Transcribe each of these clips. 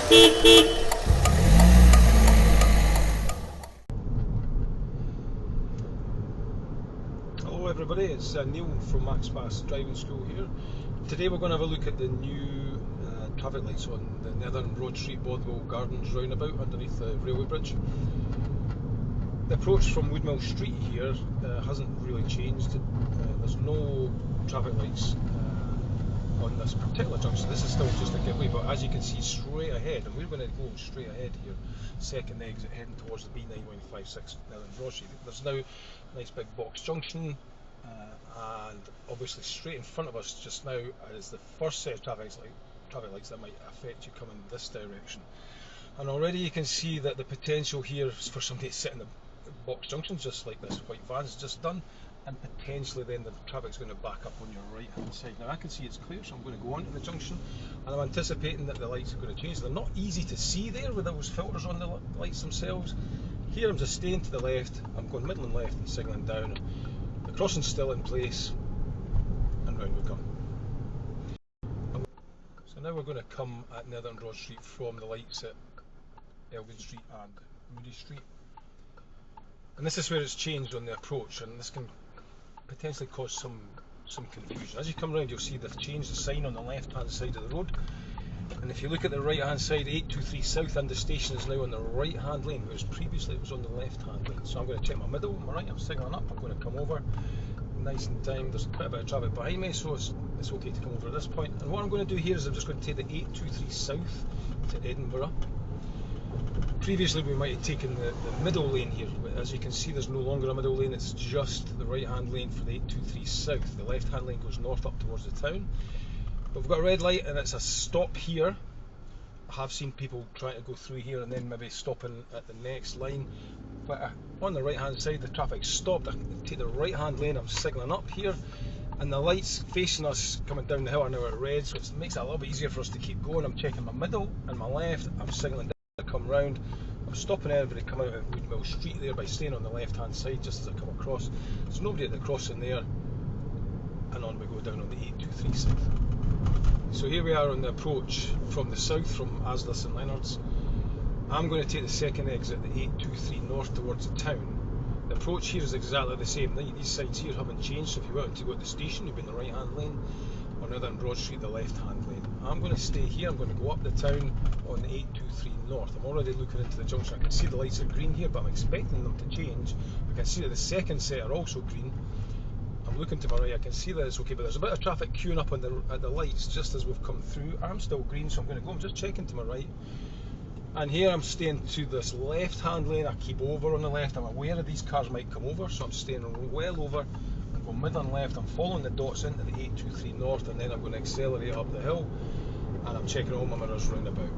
Hello everybody, it's Neil from Max Pass Driving School here. Today we're going to have a look at the new traffic lights on the Nethertown Broad Street Woodmill Gardens roundabout underneath the railway bridge. The approach from Woodmill Street here hasn't really changed. There's no traffic lights on this particular junction. This is still just a gateway, but as you can see straight ahead, and we're going to go straight ahead here, second exit heading towards the B9156 Nethertown Broad Street. There's now a nice big box junction, and obviously straight in front of us just now is the first set of traffic lights that might affect you coming this direction. And already you can see that the potential here is for somebody to sit in the box junction, just like this white van's just done, and potentially then the traffic's going to back up on your right hand side. Now I can see it's clear, so I'm going to go onto the junction, and I'm anticipating that the lights are going to change. They're not easy to see there with those filters on the lights themselves. Here I'm just staying to the left, I'm going middle and left and signalling down. The crossing's still in place, and round we come. So now we're going to come at Nethertown Broad Street from the lights at Elgin Street and Moody Street. And this is where it's changed on the approach, and this can potentially cause some confusion. As you come round, you'll see they've changed the sign on the left hand side of the road, and if you look at the right hand side, 823 south and the station is now on the right hand lane, whereas previously it was on the left hand lane. So I'm going to check my middle, my right, I'm signalling up, I'm going to come over nice and timed. There's quite a bit of traffic behind me, so it's okay to come over at this point. And what I'm going to do here is I'm just going to take the 823 south to Edinburgh. Previously we might have taken the middle lane here, but as you can see there's no longer a middle lane, it's just the right hand lane for the 823 south. The left hand lane goes north up towards the town. But we've got a red light and it's a stop here. I have seen people trying to go through here and then maybe stopping at the next line. But on the right hand side the traffic's stopped. I take the right hand lane, I'm signalling up here, and the lights facing us coming down the hill are now at red, so it makes it a little bit easier for us to keep going. I'm checking my middle and my left, I'm signalling down to come round. I'm stopping everybody to come out of Woodmill Street there by staying on the left hand side just as I come across. There's nobody at the crossing there, and on we go down on the 823 south. So here we are on the approach from the south, from Asda St Leonard's. I'm going to take the second exit, the 823 north towards the town. The approach here is exactly the same. These signs here haven't changed, so if you want to go to the station, you'll be in the right hand lane, or Nethertown Broad Street, the left hand lane. I'm going to stay here, I'm going to go up the town on the 823 north. I'm already looking into the junction. I can see the lights are green here, but I'm expecting them to change. I can see that the second set are also green. I'm looking to my right, I can see that it's okay, but there's a bit of traffic queuing up at the lights just as we've come through. I'm still green, so I'm going to go. I'm just checking to my right. And here I'm staying to this left hand lane. I keep over on the left. I'm aware of these cars might come over, so I'm staying well over. I'm going middle and left. I'm following the dots into the 823 north, and then I'm going to accelerate up the hill, and I'm checking all my mirrors roundabout.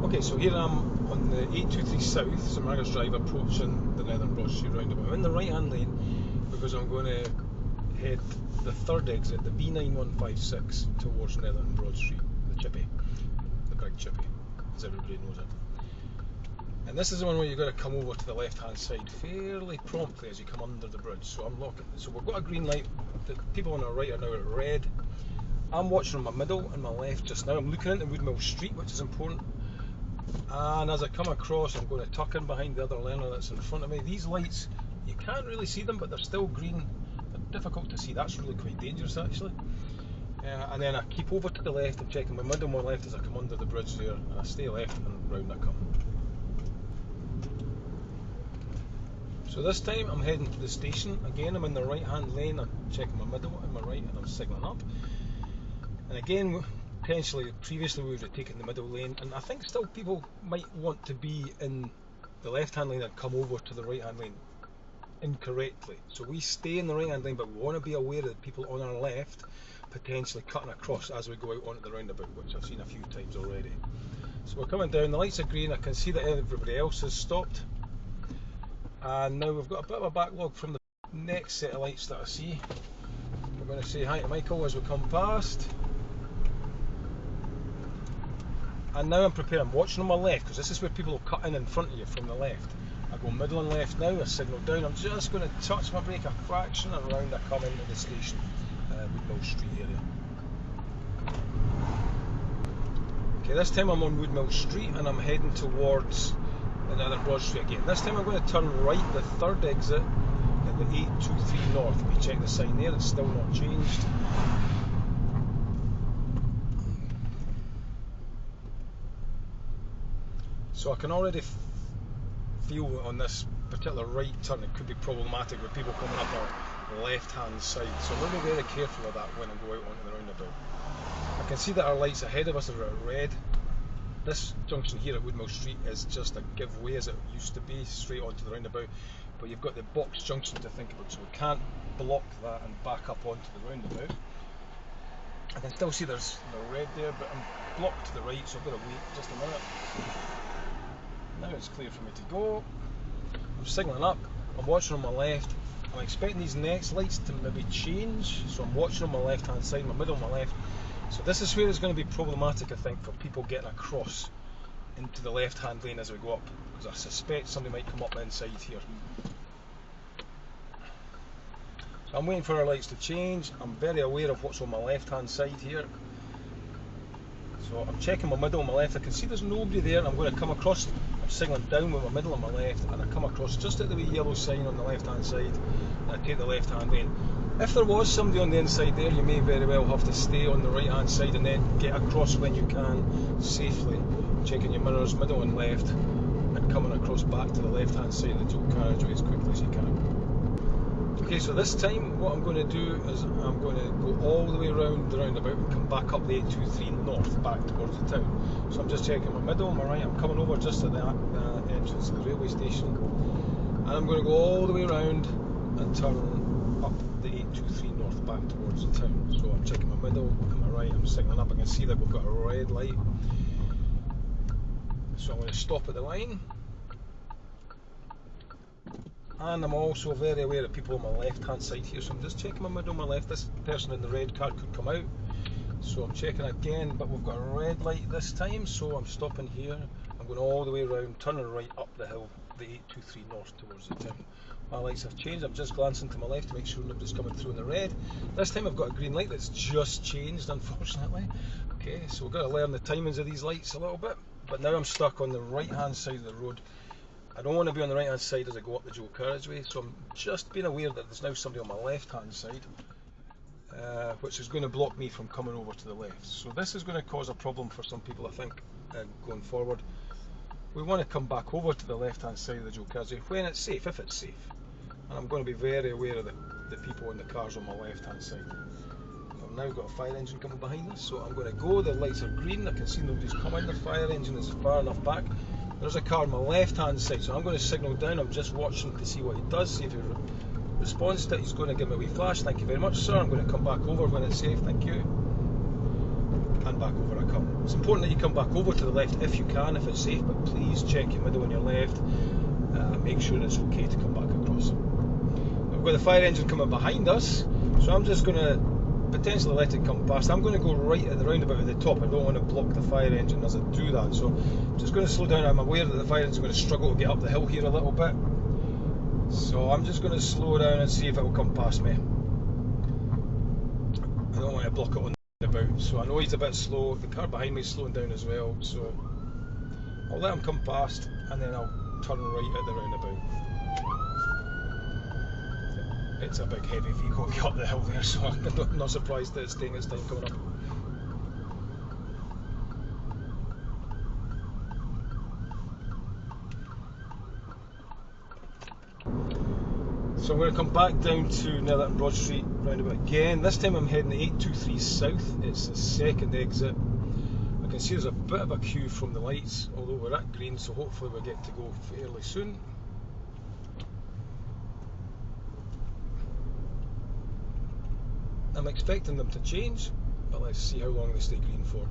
Okay, so here I'm on the 823 south, St Margaret's Drive, approaching the Nethertown Broad Street roundabout. I'm in the right hand lane because I'm going to head the third exit, the B9156, towards Nethertown Broad Street, the Chippy, the big Chippy, as everybody knows it. And this is the one where you've got to come over to the left hand side fairly promptly as you come under the bridge. So I'm locking. So we've got a green light. The people on our right are now at red. I'm watching on my middle and my left just now. I'm looking into Woodmill Street, which is important. And as I come across, I'm going to tuck in behind the other learner that's in front of me. These lights, you can't really see them, but they're still green. They're difficult to see. That's really quite dangerous actually. And then I keep over to the left. I'm checking my middle and my left as I come under the bridge there. And I stay left and round I come. So this time I'm heading to the station. Again, I'm in the right hand lane. I'm checking my middle and my right, and I'm signalling up. And again, potentially, previously we would have taken the middle lane, and I think still people might want to be in the left hand lane and come over to the right hand lane incorrectly. So we stay in the right hand lane, but we want to be aware of the people on our left potentially cutting across as we go out onto the roundabout, which I've seen a few times already. So we're coming down, the lights are green, I can see that everybody else has stopped. And now we've got a bit of a backlog from the next set of lights that I see. We're going to say hi to Michael as we come past. And now I'm prepared, I'm watching on my left, because this is where people will cut in front of you from the left. I go middle and left now, I signal down, I'm just going to touch my brake a fraction and round I come into the station, Woodmill Street area. Okay, this time I'm on Woodmill Street and I'm heading towards the Nethertown Broad Street again. This time I'm going to turn right, the third exit at the 823 North. If you check the sign there, it's still not changed. So I can already feel on this particular right turn it could be problematic with people coming up our left hand side. So I'm going to be very careful of that when I go out onto the roundabout. I can see that our lights ahead of us are at red. This junction here at Woodmill Street is just a giveaway as it used to be, straight onto the roundabout. But you've got the box junction to think about, so we can't block that and back up onto the roundabout. I can still see there's the red there, but I'm blocked to the right, so I've got to wait just a minute. Now it's clear for me to go. I'm signalling up, I'm watching on my left. I'm expecting these next lights to maybe change, so I'm watching on my left hand side, my middle, my left. So this is where it's going to be problematic, I think, for people getting across into the left hand lane as we go up, because I suspect somebody might come up the inside here. So I'm waiting for our lights to change. I'm very aware of what's on my left hand side here. So I'm checking my middle and my left. I can see there's nobody there, and I'm going to come across. I'm signalling down with my middle and my left, and I come across just at the wee yellow sign on the left hand side, and I take the left hand lane. If there was somebody on the inside there, you may very well have to stay on the right hand side and then get across when you can safely, checking your mirrors middle and left, and coming across back to the left hand side of the dual carriageway as quickly as you can. Okay, so this time what I'm going to do is I'm going to go all the way around the roundabout and come back up the 823 North back towards the town. So I'm just checking my middle and my right. I'm coming over just at the entrance of the railway station, and I'm going to go all the way around and turn up the 823 North back towards the town. So I'm checking my middle and my right. I'm signalling up. I can see that we've got a red light, so I'm going to stop at the line. And I'm also very aware of people on my left hand side here, so I'm just checking my middle and my left. This person in the red car could come out, so I'm checking again, but we've got a red light this time, so I'm stopping here. I'm going all the way around, turning right up the hill, the 823 North towards the town. My lights have changed. I'm just glancing to my left to make sure nobody's coming through in the red. This time I've got a green light that's just changed, unfortunately. Okay, so we've got to learn the timings of these lights a little bit, but now I'm stuck on the right hand side of the road. I don't want to be on the right hand side as I go up the dual carriageway, so I'm just being aware that there's now somebody on my left hand side, which is going to block me from coming over to the left. So this is going to cause a problem for some people, I think, going forward. We want to come back over to the left hand side of the dual carriageway when it's safe, if it's safe. And I'm going to be very aware of the people in the cars on my left hand side. I've now got a fire engine coming behind us, so I'm going to go. The lights are green, I can see nobody's coming. The fire engine is far enough back. There's a car on my left hand side, so I'm going to signal down. I'm just watching to see what he does, see if he responds to it. He's going to give me a wee flash. Thank you very much, sir. I'm going to come back over when it's safe, thank you. And back over I come. It's important that you come back over to the left if you can, if it's safe, but please check your middle and your left. Make sure it's okay to come back across. We've got the fire engine coming behind us, so I'm just going to potentially let it come past. I'm going to go right at the roundabout at the top. I don't want to block the fire engine as I do that, so I'm just going to slow down. I'm aware that the fire engine is going to struggle to get up the hill here a little bit, so I'm just going to slow down and see if it will come past me. I don't want to block it on the roundabout, so I know he's a bit slow. The car behind me is slowing down as well, so I'll let him come past and then I'll turn right at the roundabout. It's a big heavy vehicle to get up the hill there, so I'm not surprised that it's taking its time coming up. So I'm going to come back down to Nethertown Broad Street roundabout again. This time I'm heading the 823 south. It's the second exit. I can see there's a bit of a queue from the lights, although we're at green, so hopefully we'll get to go fairly soon. I'm expecting them to change, but let's see how long they stay green for.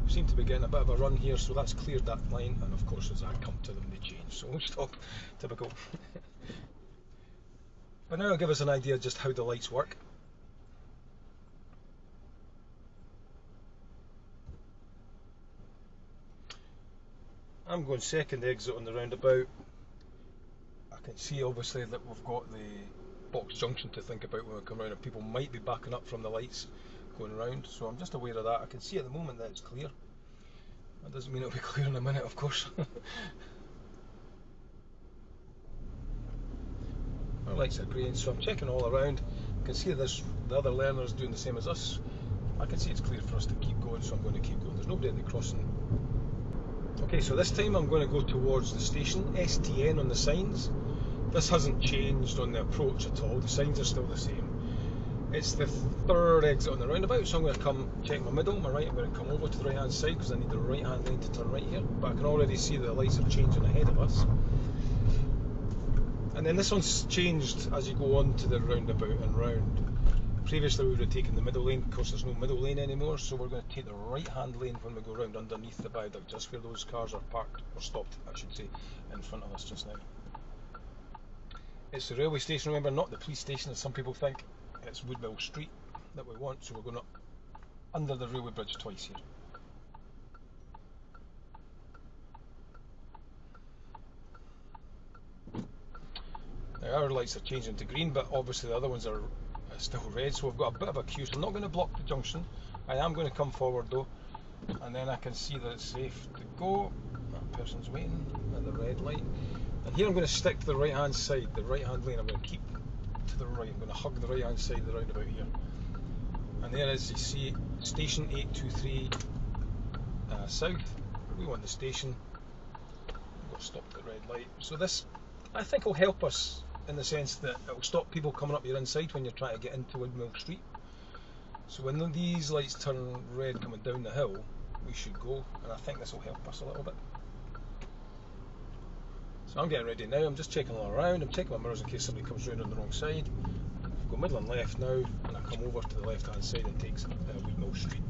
We seem to be getting a bit of a run here, so that's cleared that line, and of course as I come to them they change, so we'll stop. Typical. But now I'll give us an idea of just how the lights work. I'm going second exit on the roundabout. I can see obviously that we've got the box junction to think about when we come around, and people might be backing up from the lights going around, so I'm just aware of that. I can see at the moment that it's clear. That doesn't mean it'll be clear in a minute, of course. Our lights are green, so I'm checking all around. I can see the other learners doing the same as us. I can see it's clear for us to keep going, so I'm going to keep going. There's nobody at the crossing. Okay, so this time I'm going to go towards the station, STN on the signs. This hasn't changed on the approach at all, the signs are still the same. It's the third exit on the roundabout, so I'm going to come check my middle, my right. I'm going to come over to the right hand side because I need the right hand lane to turn right here, but I can already see that the lights are changing ahead of us. And then this one's changed as you go on to the roundabout and round. Previously we would have taken the middle lane, of course there's no middle lane anymore, so we're going to take the right hand lane when we go round underneath the viaduct, just where those cars are parked, or stopped I should say, in front of us just now. It's the railway station, remember, not the police station as some people think. It's Woodmill Street that we want, so we're going up under the railway bridge twice here. Now our lights are changing to green, but obviously the other ones are still red, so we've got a bit of a queue, so I'm not going to block the junction. I am going to come forward though, and then I can see that it's safe to go. That person's waiting at the red light. And here I'm going to stick to the right hand side, the right hand lane. I'm going to keep to the right, I'm going to hug the right hand side of the roundabout here. And there is, you see, station 823 south. We want the station. We've got stopped at red light. So this, I think, will help us in the sense that it will stop people coming up your inside when you're trying to get into Woodmill Street. So when these lights turn red coming down the hill, we should go, and I think this will help us a little bit. So I'm getting ready now, I'm just checking all around, I'm checking my mirrors in case somebody comes round on the wrong side. I go middle and left now, and I come over to the left hand side and takes Woodmill Street.